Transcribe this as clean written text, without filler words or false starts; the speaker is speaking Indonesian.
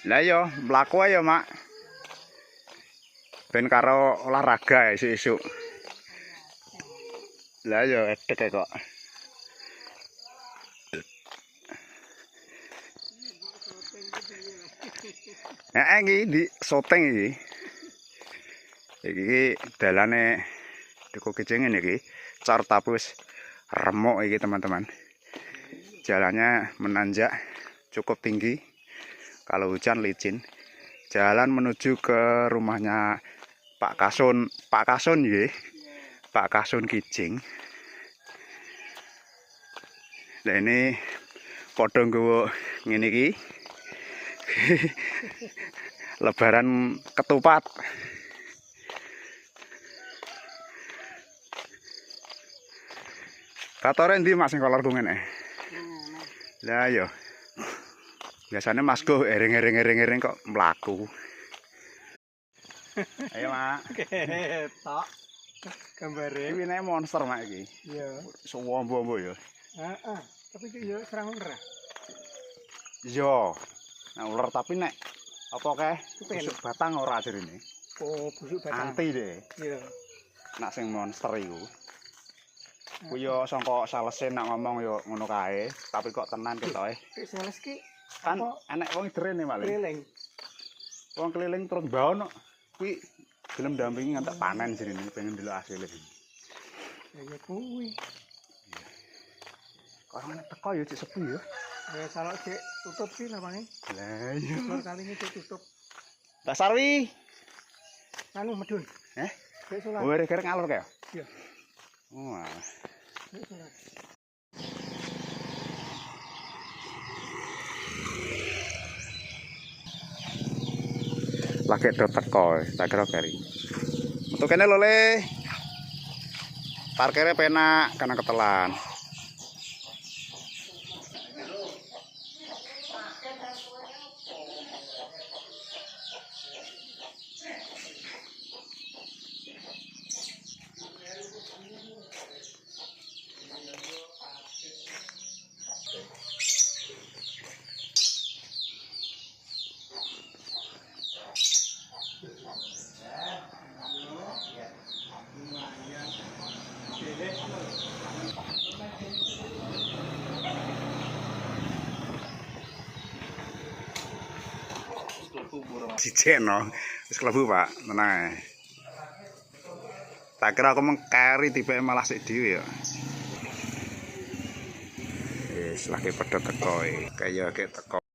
Lah yo mlaku ae yo, Mak. Ben karo olahraga esuk-esuk. Lah yo edek kok. Iki di soteng iki. Iki dalane Duku Kijing iki. Cor Tapus remuk iki teman-teman. Jalannya menanjak cukup tinggi. Kalau hujan licin. Jalan menuju ke rumahnya Pak Kasun nggih. Pak Kasun Kijing. Nah ini padha nggawa ngene iki. Lebaran ketupat. Katore ndi Mas sing kolorku ngene? Lah yo. Biasanya Mas Go ering kok mlaku. Ayo, Mak. Ketok. Gambare. Iki nek monster Mak iki. Iya. Suwombo-ombo yo. Heeh. Tapi iki yo serang ular. Yo. Nah ular tapi nek apa keh busuk batang ora jarine. Oh, busuk batang. Anti deh. Iya. Nak sing monster iku. Ku yo sangka salese nak ngomong yo ngono kae, tapi kok tenan ketoke. Sik sales ki Kan enek wong drene malah. keliling. Wong keliling terus baono kuwi gelem dampingi ngantek panen jarine pengen ndelok hasilé. Ya kuwi. Kok ana teko yo cek sepi yo. Ya salok sik tutup ki lapange. Lah iya. Lor kali ini sik tutup. Mbak Sarwi. Anu medun. Sik sulat. Oh, rek ngalor kae. Iya. Oh, alah. Sik sulat. Lagi do teko, tak kira keri. Untuk kene lho Le. Parkirnya penak karena ketelan. Ciceno, wis klebu Pak, tenang ae. Tak kira aku mengkari tiba malah sik dhewe ya. Wis lagi padha teko iki, kaya teko.